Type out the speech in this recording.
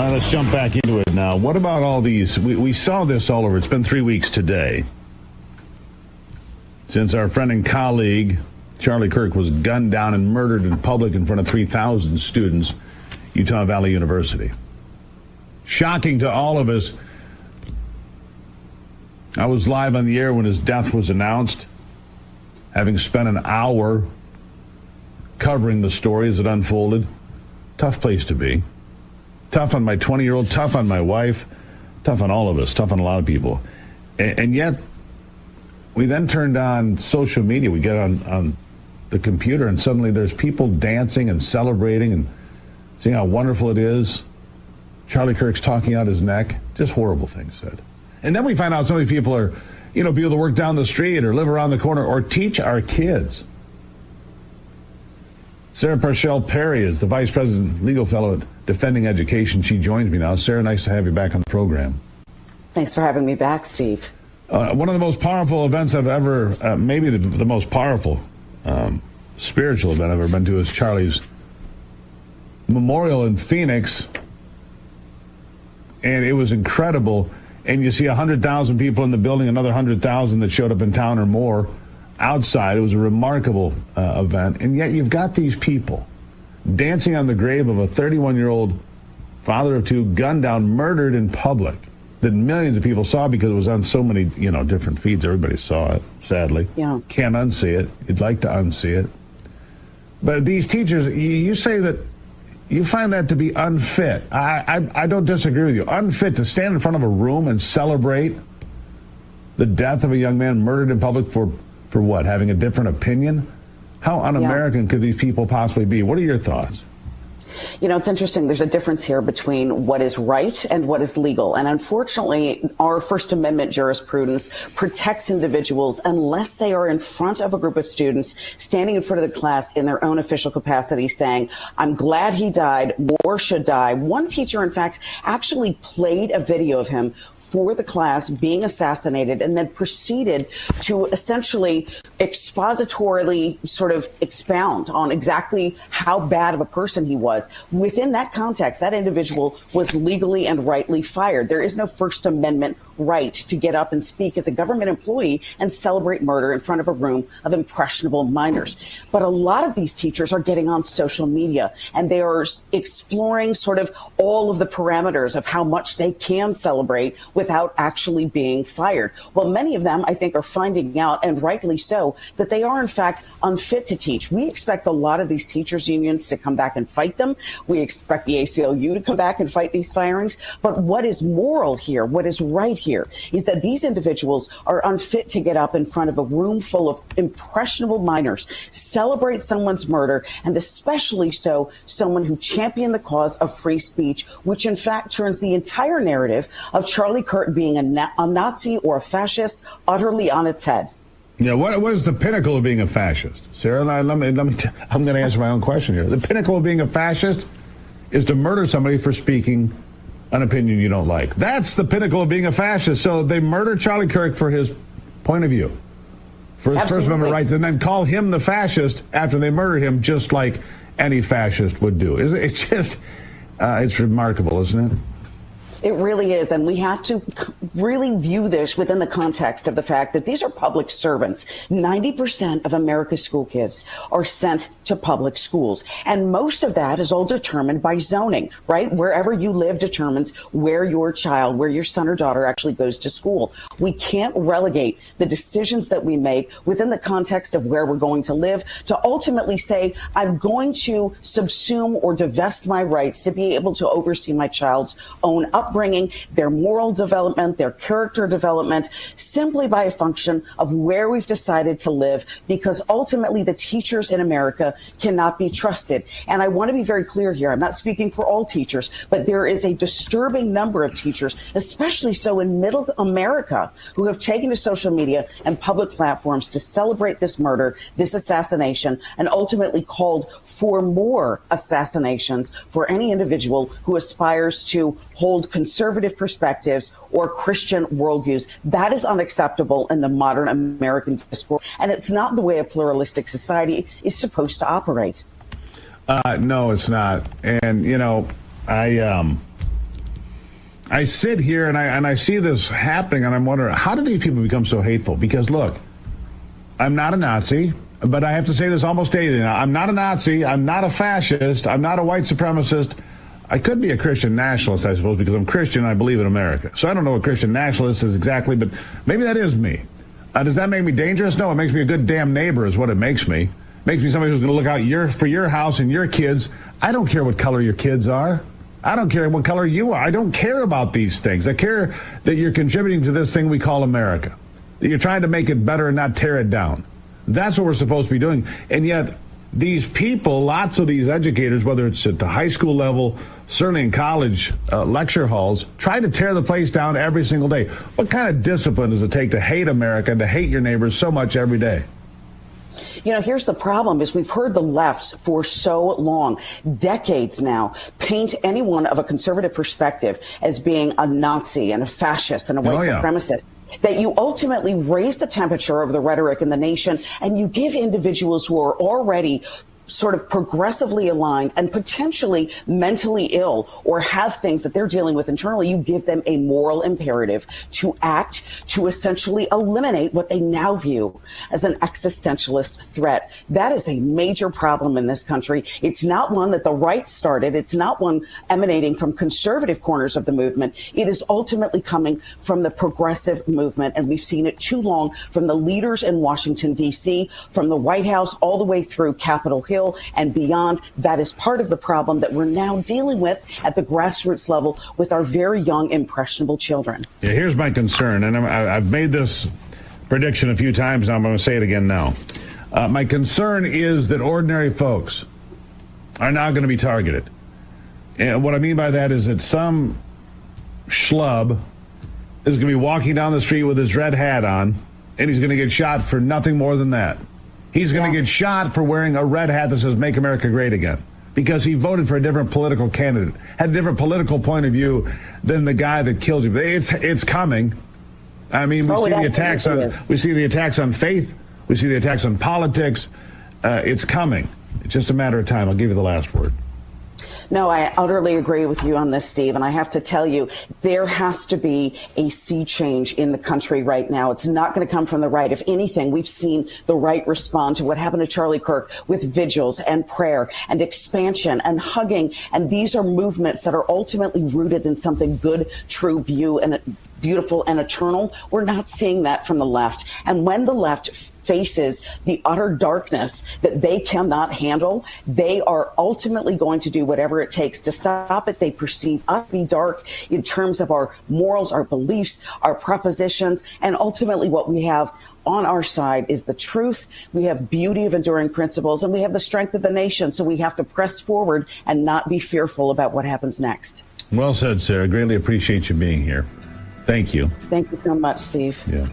All right, let's jump back into it now. What about all these? We saw this all over. It's been 3 weeks today since our friend and colleague Charlie Kirk was gunned down and murdered in public in front of 3,000 students, Utah Valley University. Shocking to all of us. I was live on the air when his death was announced, having spent an hour covering the story as it unfolded. Tough place to be. Tough on my 20-year-old, tough on my wife, tough on all of us, tough on a lot of people. And yet, we then turned on social media. We get on the computer, and suddenly there's people dancing and celebrating and seeing how wonderful it is. Charlie Kirk's talking out his neck. Just horrible things said. And then we find out so many people are, people that work down the street or live around the corner or teach our kids. Sarah Parshall Perry is the Vice President Legal Fellow at Defending Education. She joins me now. Sarah, nice to have you back on the program. Thanks for having me back, Steve. One of the most powerful events I've ever, maybe the most powerful spiritual event I've ever been to is Charlie's memorial in Phoenix. And it was incredible. And you see 100,000 people in the building, another 100,000 that showed up in town or more outside. It was a remarkable event. And yet you've got these people dancing on the grave of a 31-year-old father of two, gunned down, murdered in public, that millions of people saw because it was on so many, different feeds. Everybody saw it, sadly. Yeah. Can't unsee it. You'd like to unsee it. But these teachers, you say that you find that to be unfit. I don't disagree with you. Unfit to stand in front of a room and celebrate the death of a young man murdered in public for what? Having a different opinion? How un-American could these people possibly be? What are your thoughts? It's interesting. There's a difference here between what is right and what is legal. And unfortunately, our First Amendment jurisprudence protects individuals unless they are in front of a group of students, standing in front of the class in their own official capacity, saying, I'm glad he died, more should die. One teacher, in fact, actually played a video of him for the class being assassinated and then proceeded to essentially expositorily sort of expound on exactly how bad of a person he was. Within that context, that individual was legally and rightly fired. There is no First Amendment right to get up and speak as a government employee and celebrate murder in front of a room of impressionable minors. But a lot of these teachers are getting on social media and they are exploring sort of all of the parameters of how much they can celebrate without actually being fired. Well, many of them, I think, are finding out, and rightly so, that they are, in fact, unfit to teach. We expect a lot of these teachers' unions to come back and fight them. We expect the ACLU to come back and fight these firings. But what is moral here, what is right here, is that these individuals are unfit to get up in front of a room full of impressionable minors, celebrate someone's murder, and especially so someone who championed the cause of free speech, which in fact turns the entire narrative of Charlie Kirk being a Nazi or a fascist utterly on its head. Yeah, what is the pinnacle of being a fascist? Sarah, I'm going to answer my own question here. The pinnacle of being a fascist is to murder somebody for speaking an opinion you don't like. That's the pinnacle of being a fascist. So they murder Charlie Kirk for his point of view, for his First Amendment rights, and then call him the fascist after they murder him, just like any fascist would do. It's just, it's remarkable, isn't it? It really is. And we have to really view this within the context of the fact that these are public servants. 90% of America's school kids are sent to public schools. And most of that is all determined by zoning, right? Wherever you live determines where your child, where your son or daughter actually goes to school. We can't relegate the decisions that we make within the context of where we're going to live to ultimately say, I'm going to subsume or divest my rights to be able to oversee my child's own upbringing, their moral development, their character development, simply by a function of where we've decided to live, because ultimately the teachers in America cannot be trusted. And I want to be very clear here. I'm not speaking for all teachers, but there is a disturbing number of teachers, especially so in middle America, who have taken to social media and public platforms to celebrate this murder, this assassination, and ultimately called for more assassinations for any individual who aspires to hold conservative perspectives or Christian worldviews. That is unacceptable in the modern American discourse, and it's not the way a pluralistic society is supposed to operate. No, it's not. And, I sit here and I see this happening, and I'm wondering, how do these people become so hateful? Because, look, I'm not a Nazi, but I have to say this almost daily now. I'm not a Nazi. I'm not a fascist. I'm not a white supremacist. I could be a Christian nationalist, I suppose, because I'm Christian and I believe in America. So I don't know what Christian nationalist is exactly, but maybe that is me. Does that make me dangerous? No, it makes me a good damn neighbor is what it makes me. Makes me somebody who's going to look out for your house and your kids. I don't care what color your kids are. I don't care what color you are. I don't care about these things. I care that you're contributing to this thing we call America, that you're trying to make it better and not tear it down. That's what we're supposed to be doing. And yet these people, lots of these educators, whether it's at the high school level, certainly in college lecture halls, try to tear the place down every single day. What kind of discipline does it take to hate America and to hate your neighbors so much every day? You know, here's the problem is we've heard the left for so long, decades now, paint anyone of a conservative perspective as being a Nazi and a fascist and a white supremacist. That you ultimately raise the temperature of the rhetoric in the nation and you give individuals who are already sort of progressively aligned and potentially mentally ill or have things that they're dealing with internally, you give them a moral imperative to act to essentially eliminate what they now view as an existentialist threat. That is a major problem in this country. It's not one that the right started. It's not one emanating from conservative corners of the movement. It is ultimately coming from the progressive movement. And we've seen it too long from the leaders in Washington, D.C., from the White House all the way through Capitol Hill and beyond. That is part of the problem that we're now dealing with at the grassroots level with our very young, impressionable children. Yeah, here's my concern, and I've made this prediction a few times, and I'm going to say it again now. My concern is that ordinary folks are now going to be targeted. And what I mean by that is that some schlub is going to be walking down the street with his red hat on, and he's going to get shot for nothing more than that. He's going to get shot for wearing a red hat that says "Make America Great Again" because he voted for a different political candidate, had a different political point of view than the guy that kills you. It's coming. I mean, we see the attacks on faith. We see the attacks on politics. It's coming. It's just a matter of time. I'll give you the last word. No, I utterly agree with you on this, Steve. And I have to tell you, there has to be a sea change in the country right now. It's not going to come from the right. If anything, we've seen the right respond to what happened to Charlie Kirk with vigils and prayer and expansion and hugging. And these are movements that are ultimately rooted in something good, true, beautiful and eternal. We're not seeing that from the left. And when the left faces the utter darkness that they cannot handle, they are ultimately going to do whatever it takes to stop it. They perceive us to be dark in terms of our morals, our beliefs, our propositions, and ultimately what we have on our side is the truth. We have beauty of enduring principles, and we have the strength of the nation. So we have to press forward and not be fearful about what happens next. Well said, Sarah. Greatly appreciate you being here. Thank you. Thank you so much, Steve. Yeah.